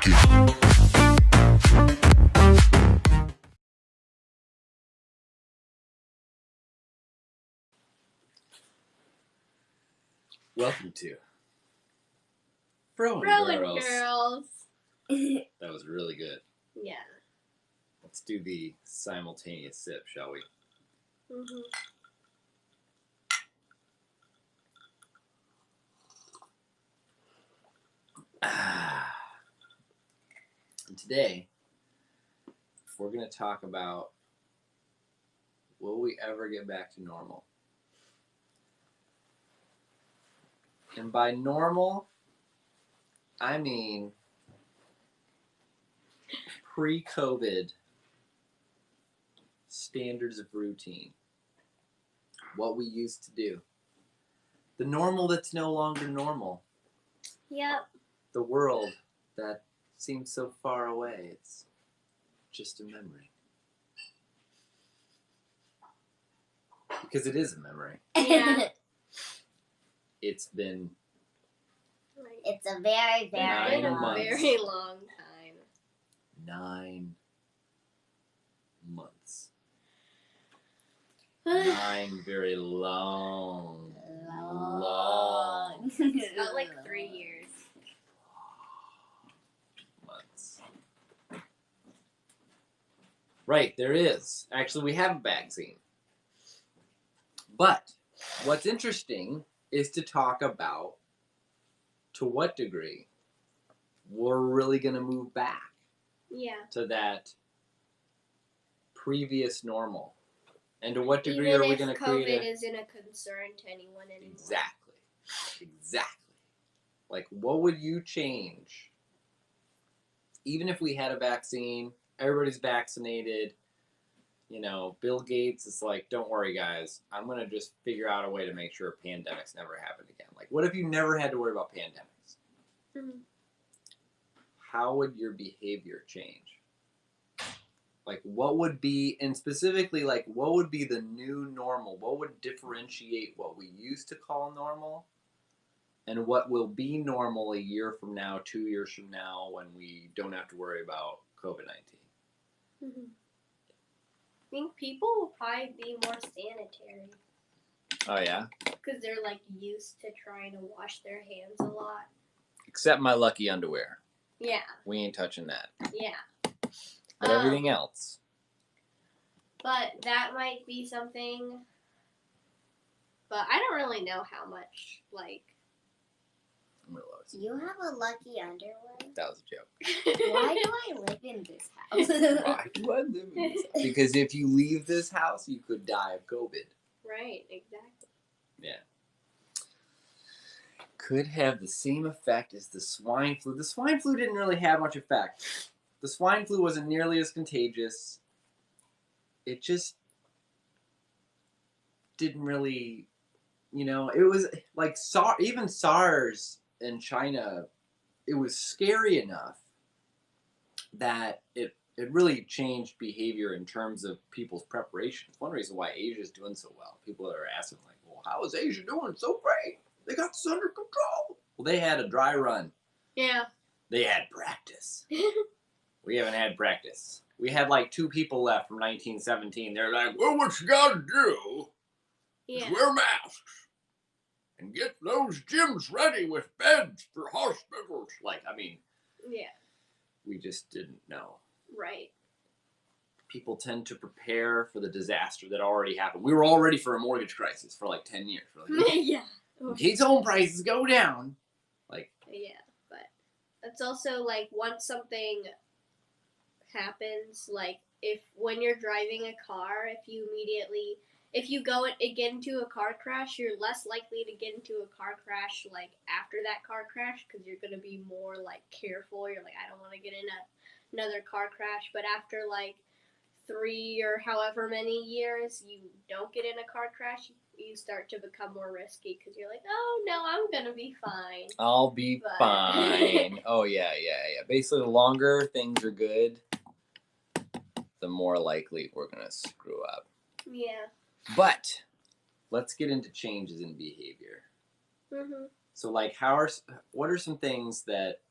Lucky. Welcome to Froen Girls. That was really good. Yeah. Let's do the simultaneous sip, shall we? Mm-hmm. And today, we're going to talk about, will we ever get back to normal? And by normal, I mean pre-COVID standards of routine. What we used to do. The normal that's no longer normal. Yep. The world that seems so far away. It's just a memory. Because it is a memory. Yeah. It's been It's a very, very 9 months. Very long time. 9 months. 9 very long. It's not like 3 years. Months. Right, there is. Actually, we have a vaccine. But what's interesting is to talk about to what degree we're really going to move back Yeah. to that previous normal. And to what degree Even are we if going to COVID create isn't a concern to anyone anymore. Exactly. Like, what would you change? Even if we had a vaccine, everybody's vaccinated, Bill Gates is like, don't worry, guys. I'm going to just figure out a way to make sure pandemics never happen again. Like, what if you never had to worry about pandemics? Mm-hmm. How would your behavior change? Like, what would be, and specifically, like, what would be the new normal? What would differentiate what we used to call normal and what will be normal a year from now, 2 years from now, when we don't have to worry about COVID-19? Mm-hmm. I think people will probably be more sanitary. Oh, yeah? Because they're, like, used to trying to wash their hands a lot. Except my lucky underwear. Yeah. We ain't touching that. Yeah. But everything else. But that might be something. But I don't really know how much, like. You have a lucky underwear? That was a joke. Why do I live in this house? Why do I live in this house? Because if you leave this house, you could die of COVID. Right, exactly. Yeah. Could have the same effect as the swine flu. The swine flu didn't really have much effect. The swine flu wasn't nearly as contagious. It just didn't really, it was like even SARS in China, it was scary enough that it really changed behavior in terms of people's preparations. One reason why Asia is doing so well. People are asking, like, well, how is Asia doing so great? They got this under control. Well, they had a dry run. Yeah. They had practice. We haven't had practice. We had like 2 people left from 1917. They're like, well, what you gotta do is wear masks and get those gyms ready with beds for hospitals. Like, I mean, yeah. We just didn't know. Right. People tend to prepare for the disaster that already happened. We were all ready for a mortgage crisis for like 10 years. We're like, yeah. In case home prices go down. Like. Yeah, but it's also like once something happens, like when you're driving a car, if you go and get into a car crash, you're less likely to get into a car crash like after that car crash because you're gonna be more like careful. You're like, I don't want to get in another car crash. But after like 3 or however many years you don't get in a car crash, you start to become more risky because you're like, oh no, I'm gonna be fine. I'll be fine. Oh yeah. Basically, the longer things are good, the more likely we're gonna screw up. Yeah. But let's get into changes in behavior. Mm-hmm. So, like, what are some things that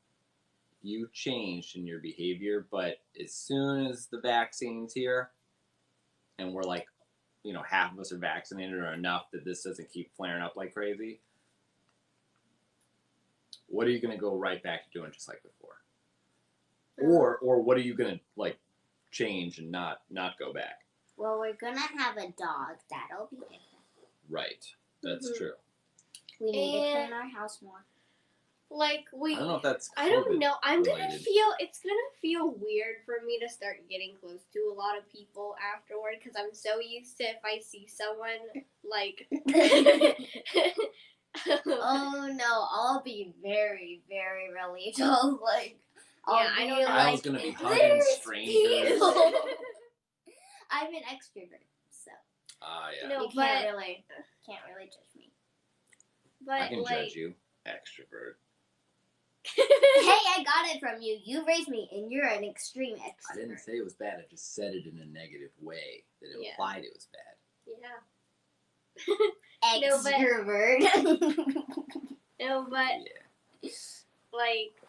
you changed in your behavior, but as soon as the vaccine's here, and we're like, half of us are vaccinated or enough that this doesn't keep flaring up like crazy, what are you going to go right back to doing just like before? Or what are you going to like change and not go back? Well, we're gonna have a dog. That'll be different. Right. That's true. We need to clean our house more. Like I don't know if that's I don't COVID know. I'm gonna related. it's gonna feel weird for me to start getting close to a lot of people afterward because I'm so used to if I see someone like. Oh no, I'll be very, very religious. Like, Yeah, I don't know. Kyle's gonna be hugging "There's strangers. people." I'm an extrovert, so Yeah. No, you but can't really judge me. but I can like judge you, extrovert. Hey, I got it from you. You raised me, and you're an extreme extrovert. I didn't say it was bad. I just said it in a negative way that Yeah. implied it was bad. Yeah. No, but- Extrovert. No, but Yeah. like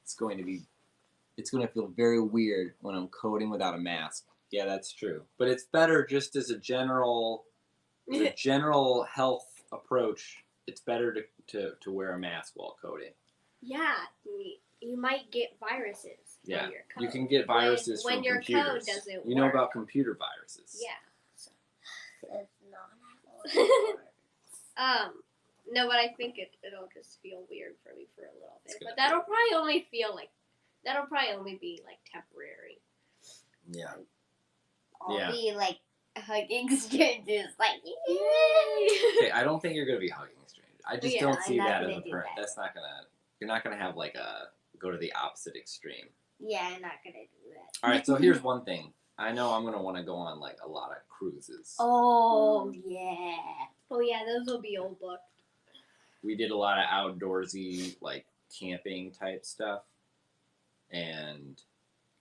It's going to feel very weird when I'm coding without a mask. Yeah, that's true. But it's better just as a general health approach. It's better to wear a mask while coding. yeah, you might get viruses Yeah. from your code. You can get viruses when from your computers. code doesn't You know work. about computer viruses. Yeah. That's not how it works. No, but I think it'll just feel weird for me for a little It's bit. gonna But that'll probably only be like temporary. Yeah. I'll Yeah. be like hugging strangers, like Okay, I don't think you're gonna be hugging strangers. I just Yeah, don't I'm see not that gonna as a do parent. that. That's not gonna. You're not gonna have like go to the opposite extreme. Yeah, I'm not gonna do that. All right, so here's one thing. I know I'm gonna want to go on like a lot of cruises. Oh yeah. Oh yeah, those will be old booked. We did a lot of outdoorsy like camping type stuff, and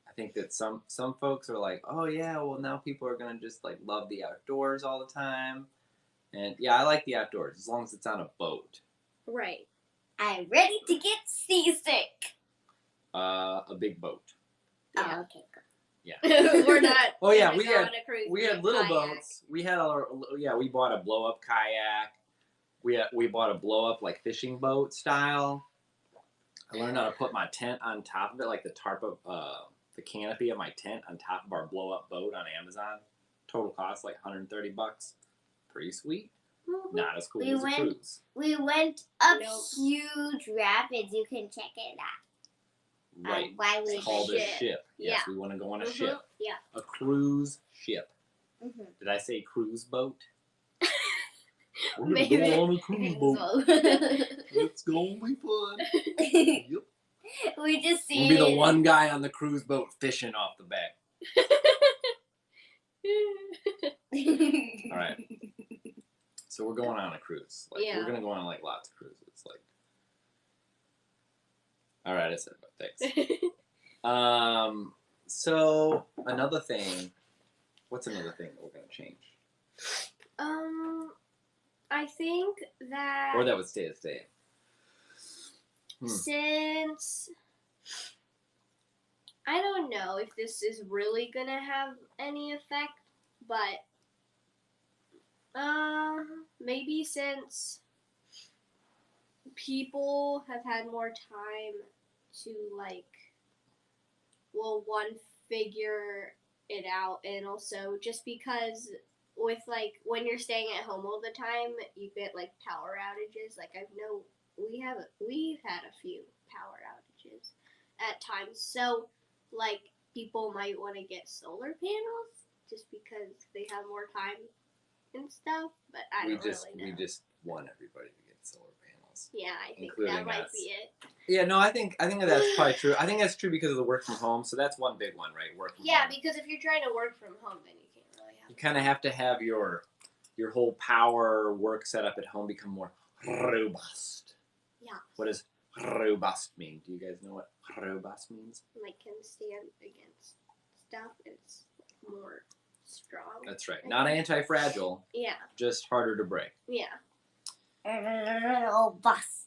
I think that some folks are like, oh yeah, well now people are gonna just like love the outdoors all the time, and yeah, I like the outdoors as long as it's on a boat. Right. I'm ready to get seasick. A big boat. Yeah. Oh, okay, good. We're not. Oh, yeah, gonna we go had- on a cruise We in had a little kayak. boats. We bought a blow up kayak. We bought a blow up like fishing boat style. I learned how to put my tent on top of it, like the tarp of the canopy of my tent on top of our blow up boat on Amazon. Total cost like $130. Pretty sweet. Not as cool We as a went- cruise. We went up Nope. huge rapids. You can check it out. Right. Why we It's called a ship. ship. Yes, Yeah. we want to go on a Mhm. ship. Yeah. A cruise ship. Mm-hmm. Did I say cruise boat? We're Maybe. gonna go on a cruise boat. It's gonna be fun. Yep. We just see We'll be the it. one guy on the cruise boat fishing off the back. All right. So we're going on a cruise. Like Yeah. we're gonna go on like lots of cruises. Like. All right, I said it. Thanks. So another thing. What's another thing that we're gonna change, I think that or that would stay the same? since I don't know if this is really gonna have any effect, but maybe since people have had more time to one, figure it out, and also just because with when you're staying at home all the time, you get power outages. We've had a few power outages at times, so people might want to get solar panels just because they have more time and stuff. But I don't really know. We just want everybody to get solar panels. Yeah, I think including that might us. be it. Yeah, no, I think that's probably true. I think that's true because of the work from home. So that's one big one, right? Work from Yeah, home. because if you're trying to work from home, then you can't really have. You kind of have to have your whole power work set up at home become more robust. Yeah. What does robust mean? Do you guys know what robust means? Can stand against stuff. It's more strong. That's right. Not anti-fragile, Yeah, just harder to break. yeah. Oh, bus.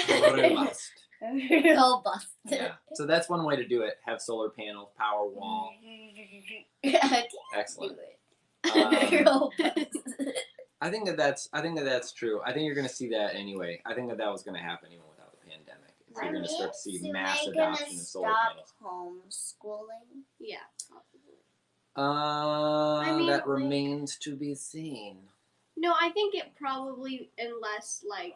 Robust. Robust. Yeah. So that's one way to do it. Have solar panels, power wall. Excellent. Robust. I think that's true. I think you're going to see that anyway. I think that was going to happen even without the pandemic. Is you're going to start to see mass adoption of solar panels. Homeschooling. Yeah, probably. mean, That like- remains to be seen. No, I think it probably, unless like.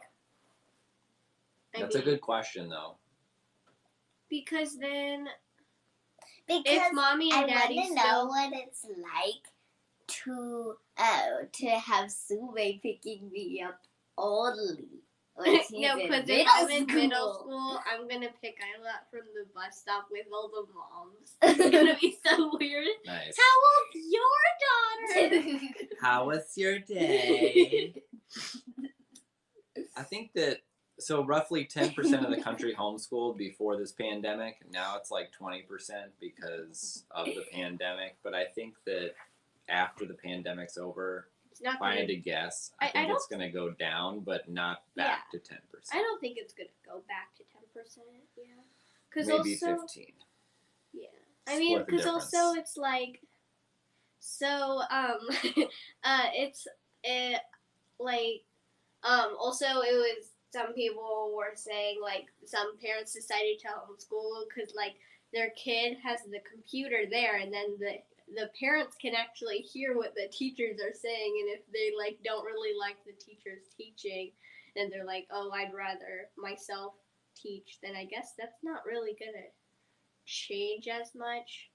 That's a good question, though. Because then, Because if mommy I and daddy want to know still. what it's like to have Sube picking me up only. When she's No, in because if middle I'm in middle school. school, I'm gonna pick Isla up from the bus stop with all the moms. It's gonna be so weird. Nice. How old's your daughter? How was your day? I think that so roughly 10% of the country homeschooled before this pandemic. Now it's like 20% because of the pandemic. But I think that after the pandemic's over, It's not if I gonna. had to guess, I I think don't- it's going to go down, but not back to 10%. I don't think it's gonna go back to 10%. Yeah. Because Maybe also. 15. Yeah. I mean, Split the because also difference. it's like. So it's like also it was some people were saying like some parents decided to homeschool because like their kid has the computer there and then the parents can actually hear what the teachers are saying, and if they like don't really like the teacher's teaching, then they're like, oh, I'd rather myself teach, then I guess that's not really gonna change as much.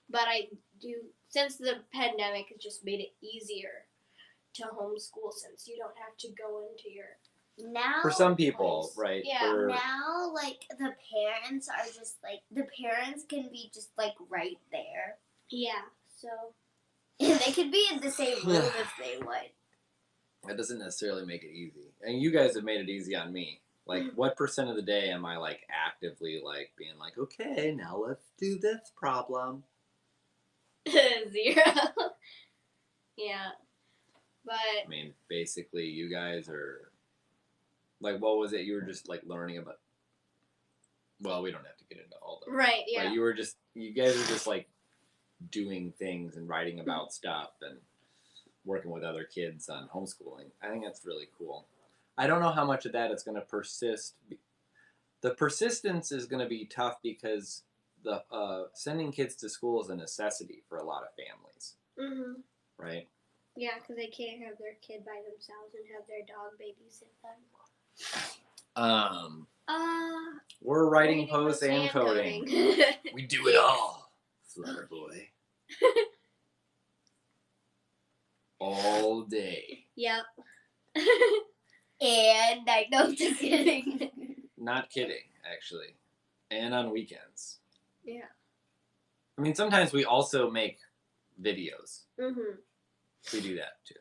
But I do, since the pandemic has just made it easier to homeschool since you don't have to go into your Now, For some people, place. right? Yeah. For, now, like, the parents are just, like, the parents can be just, like, right there. yeah, so They could be in the same room if they would. that doesn't necessarily make it easy. And you guys have made it easy on me. Like, what percent of the day am I, like, actively, like, being like, okay, now let's do this problem? 0. Yeah, but I mean, basically, you guys are, like, what was it? You were just, like, learning about, well, we don't have to get into all the, right, yeah. but you guys are just, like, doing things and writing about stuff and working with other kids on homeschooling. I think that's really cool. I don't know how much of that is going to persist. The persistence is going to be tough because the sending kids to school is a necessity for a lot of families, Mhm. right? Yeah, because they can't have their kid by themselves and have their dog babysit them. We're writing Reading posts was and hand coding. coding. We do it all, Flutter Boy. All day. Yep. And I know, just kidding. Not kidding, actually. And on weekends. Yeah. I mean, sometimes we also make videos. Mhm. We do that too.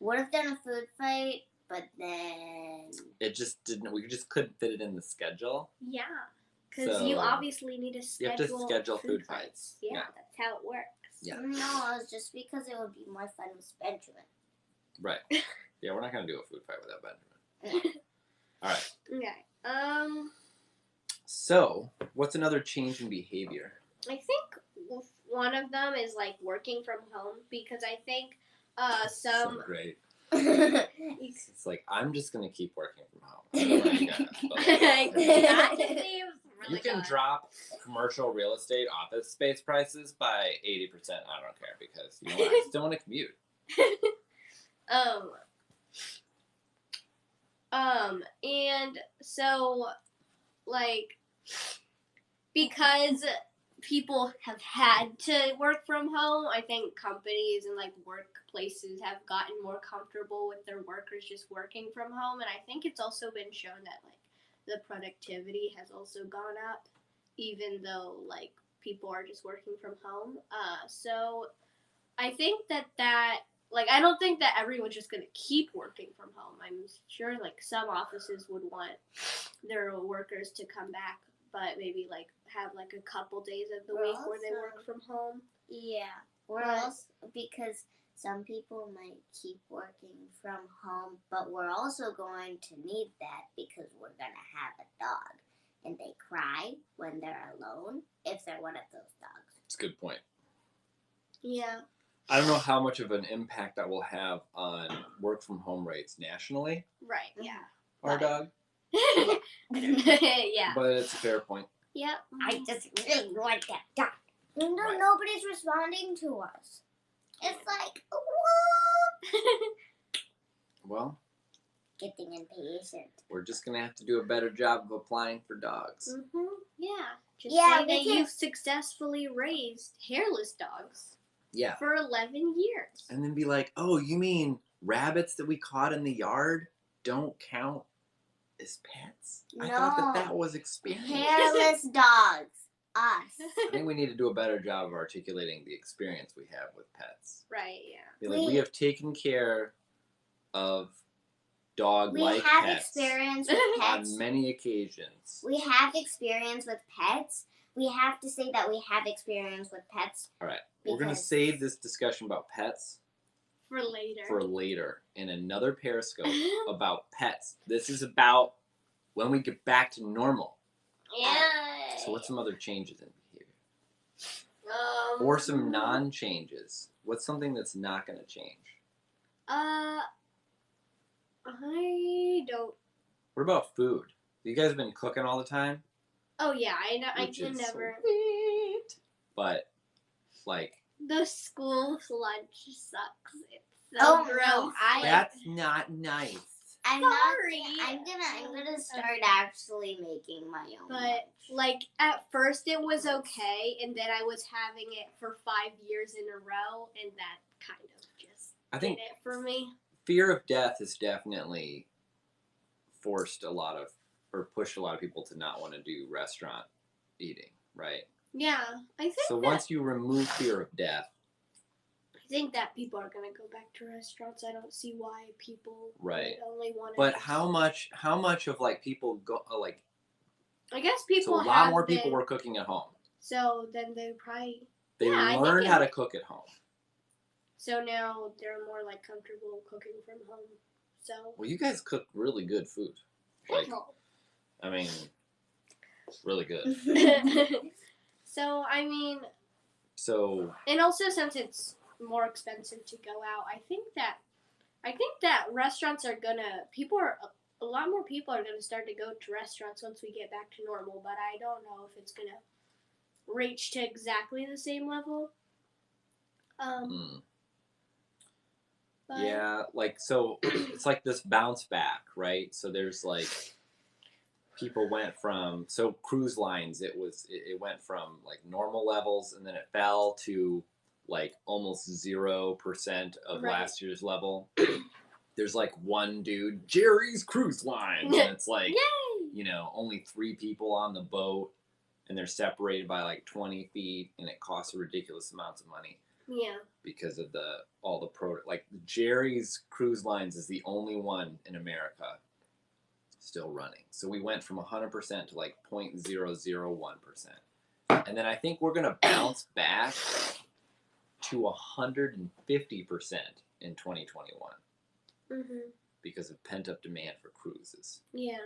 Would have done a food fight, but then It just didn't. We just couldn't fit it in the schedule. Yeah. Because you So, obviously need to you have schedule. to schedule food fights. Yeah, Yeah. that's how it works. Yeah. no, it's just because it would be more fun with Benjamin. Right. Yeah, we're not gonna do a food fight without Benjamin. All right. Okay. So, what's another change in behavior? I think one of them is like working from home because I think So some great. That's It's like I'm just gonna keep working from home. I don't know what you got, but, like, that just seems really you can good. drop commercial real estate office space prices by 80%. I don't care because you know what? I still want to commute. And so, like, because people have had to work from home, I think companies and like workplaces have gotten more comfortable with their workers just working from home, and I think it's also been shown that like the productivity has also gone up, even though like people are just working from home. So I think that like I don't think that everyone's just gonna keep working from home. I'm sure like some offices would want their workers to come back, but maybe like have like a couple days of the We're week where they also- work from home. Yeah, we're But- also because some people might keep working from home, but we're also going to need that because we're gonna have a dog. and they cry when they're alone if they're one of those dogs. It's a good point. Yeah. I don't know how much of an impact that will have on work from home rates nationally, Right. Yeah. our Right. dog, Yeah. but it's a fair point. Yeah. I just really want that dog. No, Right. nobody's responding to us. It's like, whoop. Well, Getting impatient. we're just going to have to do a better job of applying for dogs. Yeah. Just Yeah, say we that can- you've successfully raised hairless dogs Yeah. for 11 years. And then be like, oh, you mean rabbits that we caught in the yard don't count as pets? I thought No. that was experience. Hairless dogs. Us. I think we need to do a better job of articulating the experience we have with pets. Right. Yeah. Be like, we have taken care of We dog-like have pets experience with pets. on many occasions. We have experience with pets. We have to say that we have experience with pets. All right, we're going to because- save this discussion about pets For later. for later in another Periscope about pets. This is about when we get back to normal. Yeah. So what's some other changes in behavior? Or some non-changes? What's something that's not going to change? I don't. What about food? You guys have been cooking all the time? Oh yeah, I know. I Which can is never. sweet. But, like, The school lunch sucks. It's so Oh, gross. no, that's not nice. I'm Sorry. I'm gonna start actually making my own. But lunch. like at first it was okay, and then I was having it for 5 years in a row, and that kind of just I did think it for me. fear of death has definitely forced a lot of, or pushed a lot of people to not want to do restaurant eating, right? Yeah, I think So that once you remove fear of death, people are gonna go back to restaurants. I don't see why people Right. would only want to. but how much of like people go like I guess people so a lot have more people been- were cooking at home. So then they probably. They Yeah, I think learned it- how to cook at home. So now they're more like comfortable cooking from home. So. Well, you guys cook really good food. Like, I mean, really good. So I mean, So and also since it's more expensive to go out, I think that restaurants are gonna a lot more people are gonna start to go to restaurants once we get back to normal. But I don't know if it's gonna reach to exactly the same level. But yeah, like so it's like this bounce back, right? So there's like people went from cruise lines it went from like normal levels and then it fell to like almost 0% of Right. last year's level. There's like one dude, Jerry's Cruise Line, and it's like Yay! only 3 people on the boat and they're separated by like 20 feet and it costs ridiculous amounts of money Yeah. because of like Jerry's Cruise Lines is the only one in America still running. So we went from 100% to like 0.001%. And then I think we're going to bounce back to 150% in 2021 because of pent-up demand for cruises. Yeah.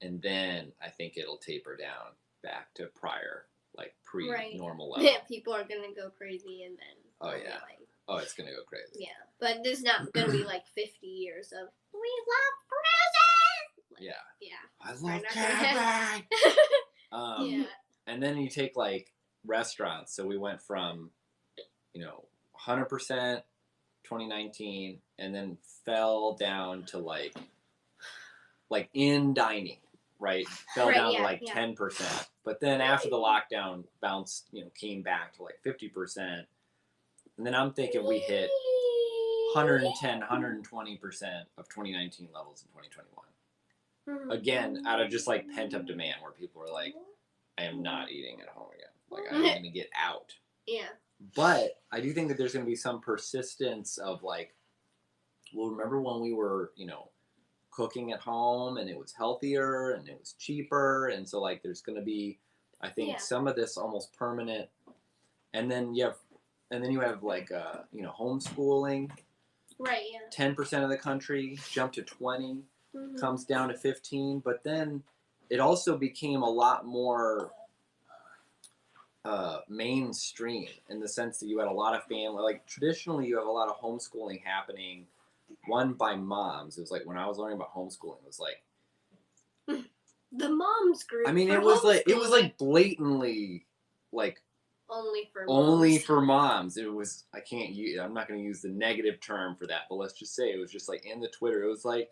And then I think it'll taper down back to prior, like Right. pre-normal level. People are gonna go crazy and then. Oh, they'll be yeah. like- Oh, it's going to go crazy. yeah, but there's not gonna be like 50 years of we love cruises. Yeah. Yeah. I We're love not gonna- camping! Yeah. And then you take like restaurants. So we went from, 100% 2019 and then fell down to like in dining, right? Fell Right, down yeah, to like yeah. 10%. But then after the lockdown bounced, came back to like 50%. And then I'm thinking we hit 110, 120% of 2019 levels in 2021. Again, out of just like pent up demand where people are like, I am not eating at home again. Like, I'm going to get out. Yeah. But I do think that there's going to be some persistence of like, well, remember when we were, cooking at home and it was healthier and it was cheaper. And so like, there's going to be, I think Yeah. some of this almost permanent. And then you have like, homeschooling, Right. Yeah. 10% of the country jumped to 20, Mhm. comes down to 15. But then it also became a lot more mainstream in the sense that you had a lot of family. Like traditionally, you have a lot of homeschooling happening. One by moms. It was like when I was learning about homeschooling, it was like The moms group. I mean, for it was homeschooling. like blatantly like only for only moms. for moms. It was I'm not going to use the negative term for that, but let's just say it was just like in the Twitter. It was like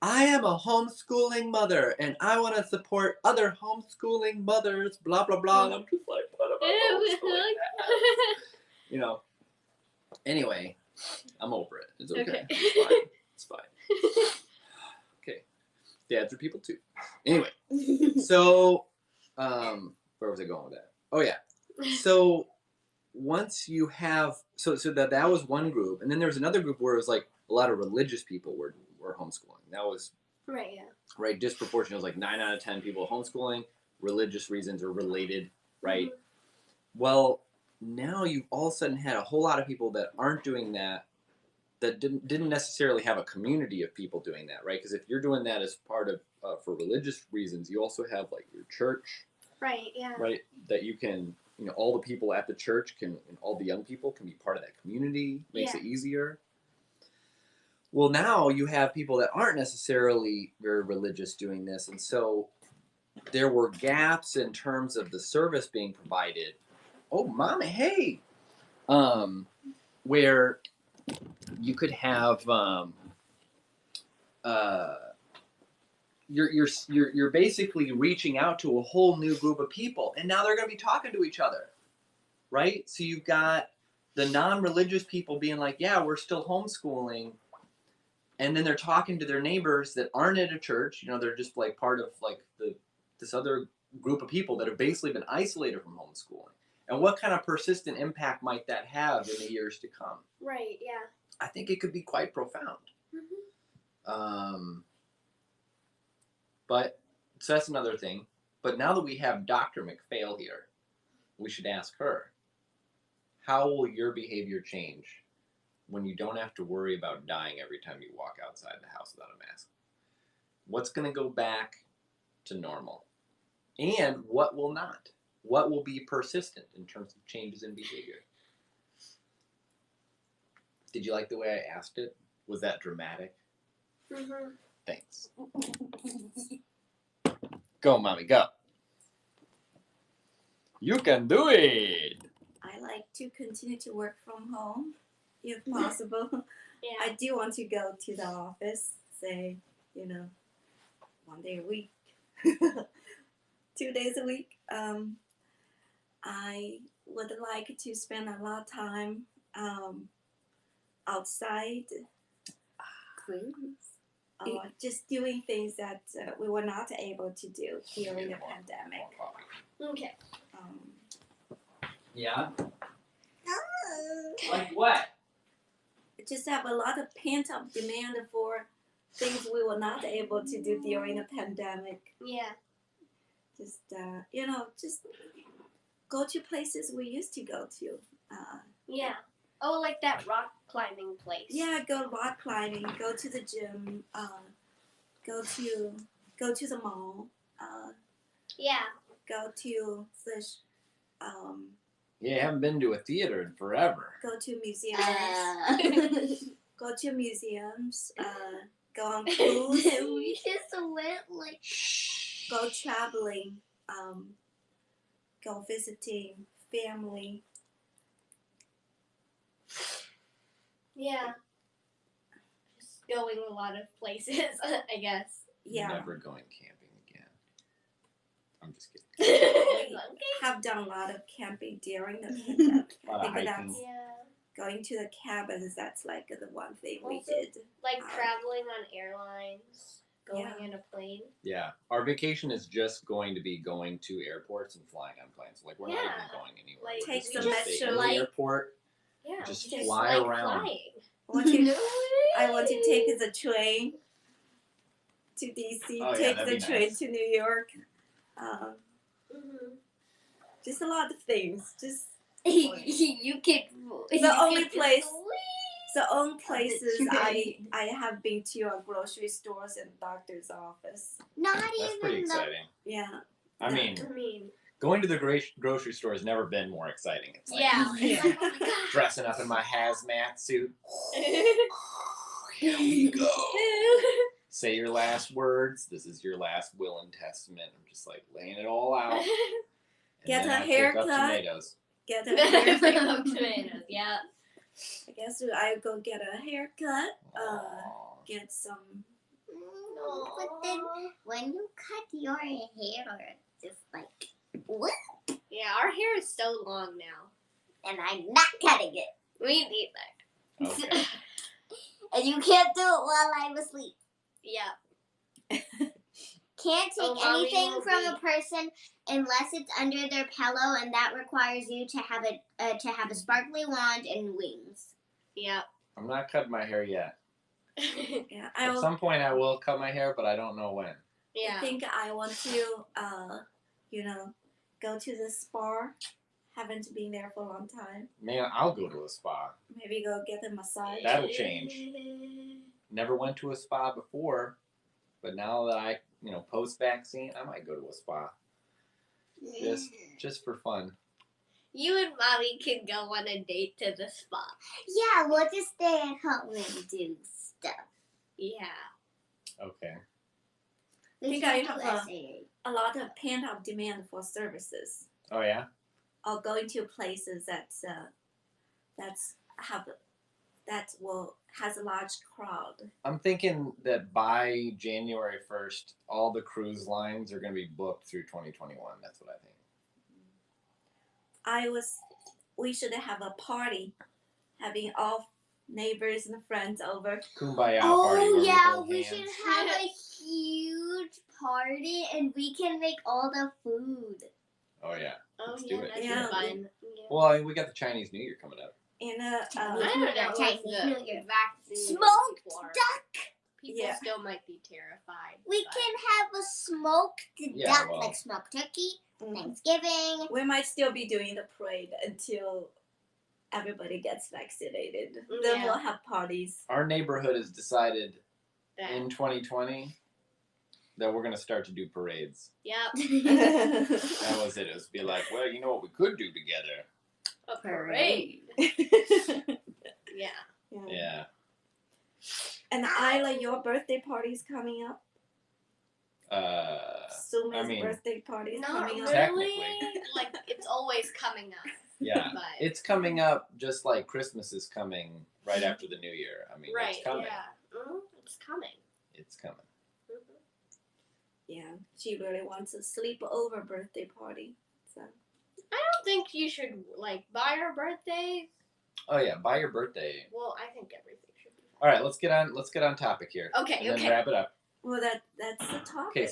I am a homeschooling mother and I want to support other homeschooling mothers. Blah blah blah. And I'm just like, what am I homeschooling that? You know. Anyway, I'm over it. It's okay. Okay. It's fine. It's fine. Okay. Dads are people too. Anyway, so where was I going with that? Oh yeah. So once you have so that was one group, and then there was another group where it was like a lot of religious people were homeschooling. That was Right, yeah. right disproportionate. It was like 9 out of 10 people homeschooling, religious reasons or related, right? Well, now you've all of a sudden had a whole lot of people that aren't doing that didn't necessarily have a community of people doing that, right? Because if you're doing that as part of for religious reasons, you also have like your church, Right, yeah. right? That you can, all the people at the church can, and all the young people can be part of that community. Makes Yeah. it easier. Well, now you have people that aren't necessarily very religious doing this, and so there were gaps in terms of the service being provided. Oh, mama, hey, where you could have you're basically reaching out to a whole new group of people, and now they're going to be talking to each other, right? So you've got the non-religious people being like, yeah, we're still homeschooling, and then they're talking to their neighbors that aren't at a church. They're just like part of like this other group of people that have basically been isolated from homeschooling. And what kind of persistent impact might that have in the years to come? Right, yeah. I think it could be quite profound. But so that's another thing. But now that we have Dr. McPhail here, we should ask her, how will your behavior change when you don't have to worry about dying every time you walk outside the house without a mask? What's going to go back to normal? And what will not? What will be persistent in terms of changes in behavior? Did you like the way I asked it? Was that dramatic? Thanks. Go, mommy, go. You can do it. I like to continue to work from home if possible. Yeah. I do want to go to the office, say, 1 day a week, 2 days a week. I would like to spend a lot of time outside, just doing things that we were not able to do during the pandemic. Okay. Yeah? Like what? Just have a lot of pent up demand for things we were not able to do during the pandemic. Yeah. Just just go to places we used to go to. Yeah. Oh, like that rock climbing place. Yeah, go rock climbing, go to the gym, go to the mall, Yeah. go to the Yeah, I haven't been to a theater in forever. go to museums. Go to museums, go on cruise, We just went like. go traveling, go visiting family. Yeah. Just going a lot of places, I guess. Yeah, Never going camping again. I'm just kidding. Okay. have done a lot of camping during the pandemic. A lot I of think hiking. that's Yeah. going to the cabins. That's like the one thing we Also, did. Like traveling on airlines, going Yeah. in a plane. Yeah, our vacation is just going to be going to airports and flying on planes. Like we're not Yeah. even going anywhere. Like, We're Take just some gonna stay metro, in the like- airport. Yeah. Just just fly like around. Flying. I want to take the train to DC, Oh, yeah, take that'd the be train nice. to New York. Mhm. Just a lot of things. Just you can. The only place the only places train. I have been to are grocery stores and doctor's office. Not That's even pretty the exciting. Yeah. I Yeah. mean, I mean, going to the grocery store has never been more exciting. It's like yeah. Yeah. It's like, oh my god. dressing up in my hazmat suit. Here we go. Say your last words. This is your last will and testament. I'm just like laying it all out. And Get then a I pick up haircut. tomatoes. Get a haircut. Tomatoes, yeah. I guess I go get a haircut. Aw. Get some. But then when you cut your hair, it's just like, what? Yeah, our hair is so long now. And I'm not cutting it. We need that. Okay. And you can't do it while I'm asleep. Yeah. Can't take Oh, Mommy anything will from be- a person unless it's under their pillow, and that requires you to have a sparkly wand and wings. Yeah. I'm not cutting my hair yet. Yeah. I At will, some point I will cut my hair, but I don't know when. yeah. I think I want to, go to the spa. Haven't been there for a long time. Man, I'll go to a spa. Maybe go get a massage. That'll change. Never went to a spa before, but now that I, post-vaccine, I might go to a spa just for fun. You and Mommy can go on a date to the spa. Yeah, we'll just stay at home and do stuff. Yeah. Okay. We Think should I do have SAA. A lot of pent up demand for services. Oh yeah. Or going to places that has a large crowd. I'm thinking that by January 1st, all the cruise lines are going to be booked through 2021. That's what I think. We should have a party, having all neighbors and friends over. Kumbaya party. Oh where yeah, hold we hands. should have a huge party, and we can make all the food. Oh yeah. Oh, Let's yeah, do it. that'd Yeah. be fun. Yeah. Well, I mean, we got the Chinese New Year coming up. In I don't New know Year, if Chinese the New Year. vaccine Smoked before. duck. People Yeah. still might be terrified. We but- can have a smoked Yeah, duck, well. like smoked turkey, Mhm. Thanksgiving. We might still be doing the parade until everybody gets vaccinated. Then Yeah. we'll have parties. Our neighborhood has decided that. in 2020 that we're going to start to do parades. Yep. That was it. It was be like, well, you know what we could do together? A parade. Yeah. Yeah. And Isla, your birthday party is coming up. Suma's I mean, birthday party is Not coming up. really. Technically. Like, it's always coming up. Yeah. But, It's coming up just like Christmas is coming right after the New Year. I mean, right. it's coming. Yeah. It's coming. It's coming. Mhm. Yeah, she really wants a sleepover birthday party. So I don't think you should, like, buy her birthday. Oh yeah, by your birthday. Well, I think everything should be. All right, let's get on topic here. Okay, And then okay. wrap it up. well, that's the topic. Okay.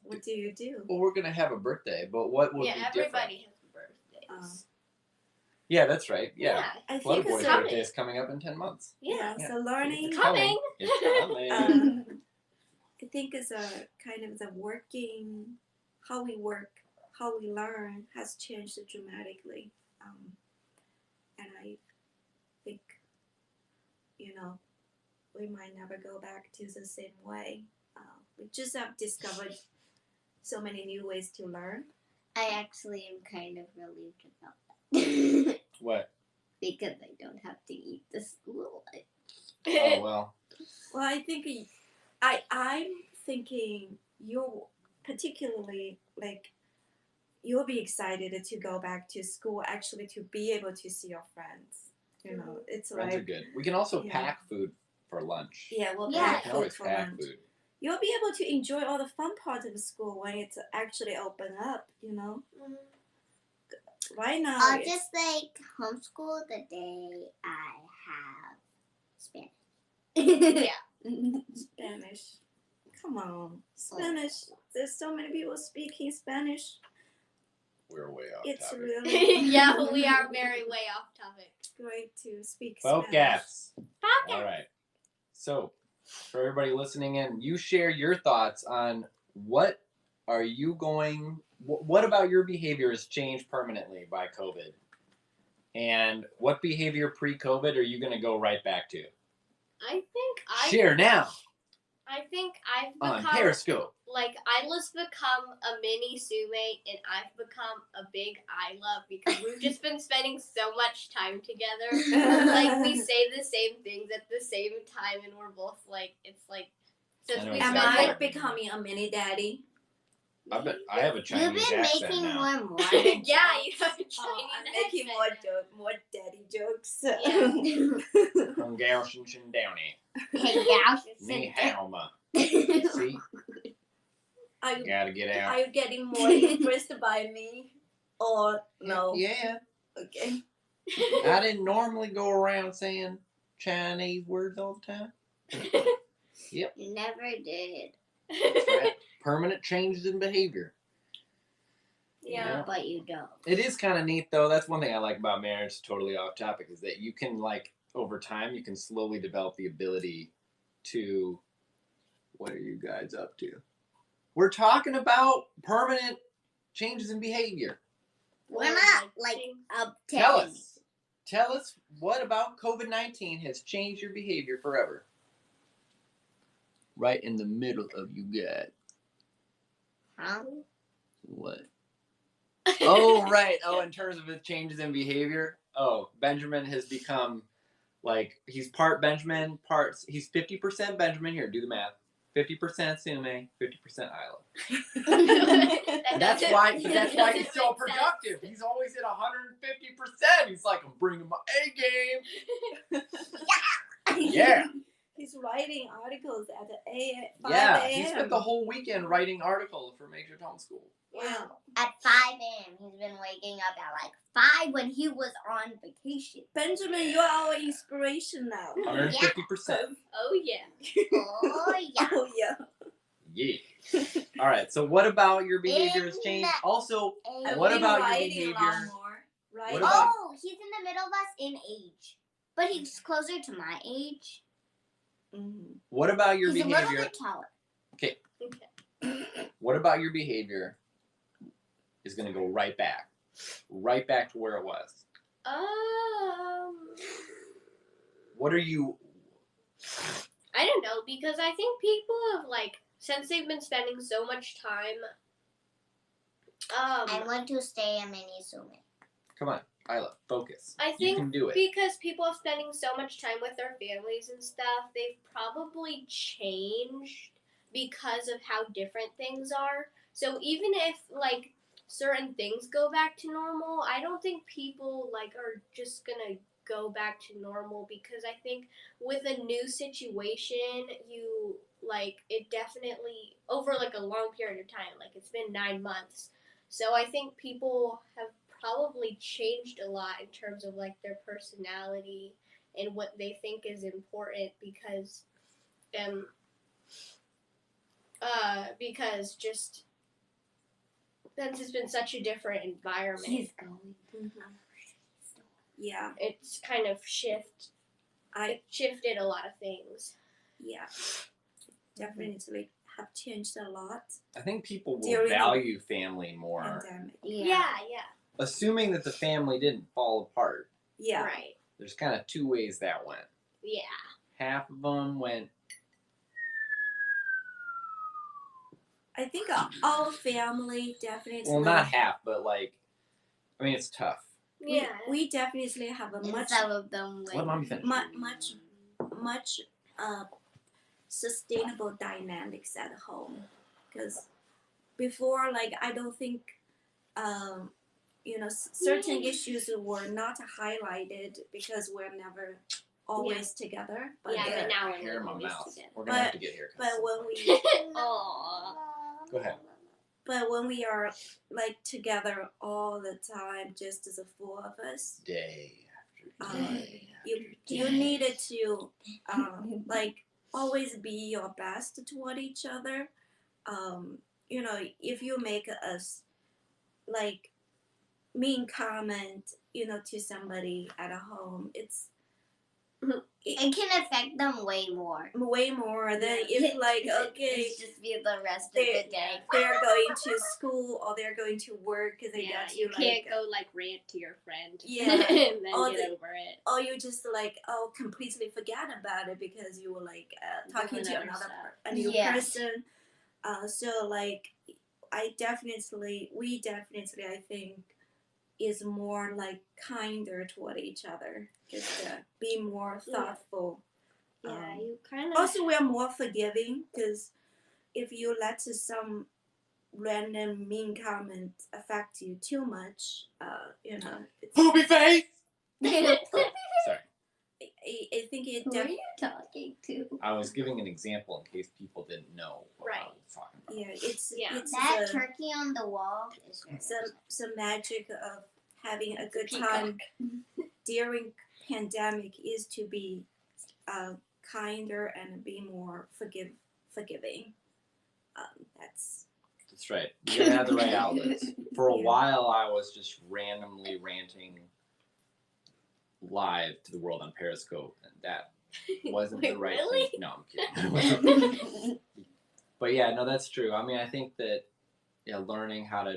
What do you do? Well, we're gonna have a birthday, but what would Yeah, be different? everybody has birthdays. Yeah, that's right. Yeah. I Flutter think Boy's it's coming. birthday is coming up in 10 months. Yeah. So learning. It's Coming. It's coming. I think it's a kind of the working, how we work, how we learn has changed dramatically, and I think, we might never go back to the same way. We just have discovered so many new ways to learn. I actually am kind of relieved about that. What? Because I don't have to eat the school lunch. Oh well. Well, I think I'm thinking you're particularly like you'll be excited to go back to school, actually to be able to see your friends. It's Friends are like good. We can also Yeah. pack food for lunch. yeah, we'll Yeah. We pack can food always for pack lunch. food. You'll be able to enjoy all the fun parts of school when it's actually open up. Right now, I'll it's- just homeschool the day I have Spanish. Yeah. Spanish. Come on, Spanish. There's so many people speaking Spanish. We're way off It's topic. really Yeah, but we are very way off topic. great to speak Spanish. Focus. All right. So, for everybody listening in, you share your thoughts on what about your behavior has changed permanently by COVID? And what behavior pre-COVID are you going to go right back to? Share now I think I've on become Periscope. like Isla's become a mini Sume and I've become a big Isla because we've just been spending so much time together. Like we say the same things at the same time and we're both like it's like since I know we Am spent exactly. I like becoming a mini daddy? I bet I have a You've Chinese been accent making now. more and more. yeah, you have a Chinese Oh, I'm making accent. more daddy jokes. Yeah. From Gelshin Downey. Hey, gal. Ni hao ma. See? Are you Gotta get out. are you getting more impressed by me, or no? Yeah. Okay. I didn't normally go around saying Chinese words all the time. Never did. That's right. Permanent changes in behavior. Yeah. But you don't. It is kind of neat though. That's one thing I like about marriage, totally off topic, is that you can like over time you can slowly develop the ability to what are you guys up to? We're talking about permanent changes in behavior. We're not like up to Tell us what about COVID-19 has changed your behavior forever? Right in the middle of you guys. Huh? What? Oh, right. Oh, in terms of his changes in behavior. Oh, Benjamin has become like he's part Benjamin, he's 50% Benjamin. Here, do the math. 50% Sume, 50% Isla. That's why he's so That doesn't make productive. sense. He's always at 150%. He's like, I'm bringing my A game. Yeah. He's writing articles at 5 Yeah, a.m. he spent the whole weekend writing articles for Makeshift Homeschool. Wow. At 5 a.m. He's been waking up at like 5 when he was on vacation. Benjamin, you're our inspiration now. 150%. Oh yeah. Oh, yeah. Oh yeah. Yeah. All right. So what about your behavior has changed? Also, I what think about your writing behavior? A lot more, right? What about- Oh, he's in the middle of us in age. But he's closer to my age. Mhm. What about your He's a little behavior? bit taller. Okay. What about your behavior is going to go right back to where it was? What are you? I don't know because I think people have like since they've been spending so much time. I want to stay a mini Sume. Come on, Isla, focus. I You think can do it. because people are spending so much time with their families and stuff, they've probably changed because of how different things are. So even if like certain things go back to normal, I don't think people like are just gonna go back to normal because I think with a new situation, you like it definitely over like a long period of time, like it's been 9 months. So I think people have probably changed a lot in terms of like their personality and what they think is important because just since it's been such a different environment, He's going. Mhm. Yeah. it's kind of it shifted a lot of things. Yeah. Definitely have changed a lot. I think people will During the value family more, Pandemic. Yeah. assuming that the family didn't fall apart. Yeah. Right. There's kind of two ways that went. Yeah. Half of them went. I think our family definitely. Well, not half, but like, I mean, it's tough. Yeah. We definitely have a And much some of them Let mommy finish. much sustainable dynamics at home, because before, like, I don't think certain issues were not highlighted because we're never always together. But Yeah, but now we're Hair in my always mouth. together. We're gonna have to get haircuts. but when we Aww. Go ahead. but when we are like together all the time, just as the four of us, Day after Um, day. you needed to like always be your best toward each other. If you make us like mean comment, to somebody at a home, It can affect them way more. way more than if like okay It's just be the rest of they the day. they're going to school or they're going to work because they Yeah, got you to can't like go like rant to your friend. Yeah. and then All get the- over it. or you just like completely forget about it because you were like talking Doing to other another stuff. a new Yes. person. So like we definitely I think is more like kinder toward each other, just be more Yeah. thoughtful. Yeah, you kind of. Also, we're more forgiving because if you let some random mean comment affect you too much, it's, Poopy face. Sorry, I think it Who are definitely. you talking to? I was giving an example in case people didn't know what I Right. was talking about. Yeah, it's Yeah. it's That the, turkey on the wall is some magic of having a good peacock. time during pandemic is to be kinder and be more forgiving. That's That's right. You gotta have the right outlets. For a Yeah. while, I was just randomly ranting live to the world on Periscope, and that wasn't the Wait, right really? thing. No, I'm kidding. But yeah, no, that's true. I mean, I think that learning how to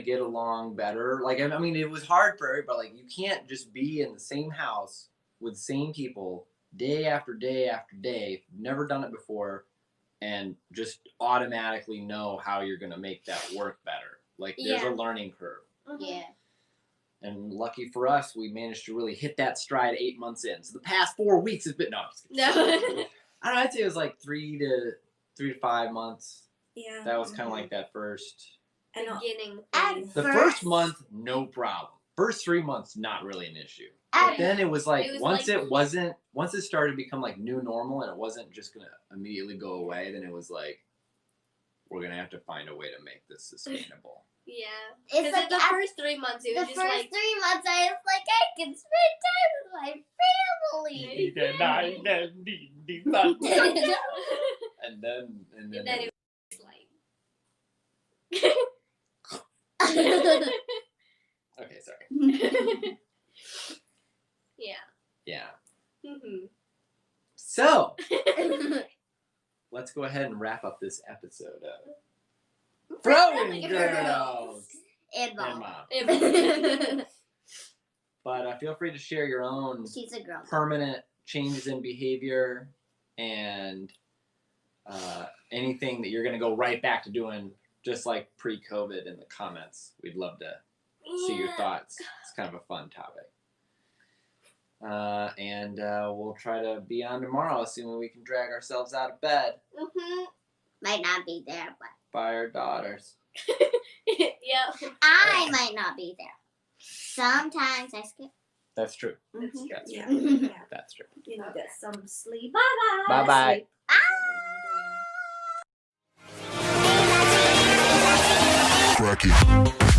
get along better. Like, I mean, it was hard for everybody. Like, you can't just be in the same house with the same people day after day after day. Never done it before, and just automatically know how you're gonna make that work better. Like, there's Yeah. a learning curve. Yeah. And lucky for us, we managed to really hit that stride 8 months in. So the past 4 weeks has been no. I'm just kidding. No. I don't know. I'd say it was like 3 to 5 months. yeah. That was kind of like that first. And Beginning. At phase. The first month, no problem. First 3 months, not really an issue. At, Then it was like It was once like- it started to become like new normal and it wasn't just gonna immediately go away. Then it was like we're gonna have to find a way to make this sustainable. Yeah. it's Because like the at first 3 months, it the was first just like. 3 months, I was like, I can spend time with my family. and then And then it was like. okay, sorry. Yeah. Yeah. Mm-hmm. So let's go ahead and wrap up this episode of Throwing Girls And and mom. Mom. But feel free to share your own She's a girl. permanent changes in behavior and anything that you're going to go right back to doing just like pre-COVID in the comments. We'd love to see your thoughts. It's kind of a fun topic. And we'll try to be on tomorrow, assuming we can drag ourselves out of bed Mm-hmm. Might not be there, but by our daughters. Yeah. I might not be there. Sometimes I skip. That's true. Mhm. That's Yeah. true. Yeah. That's true. You know, get some sleep. Bye-bye. Sleep. Crack it.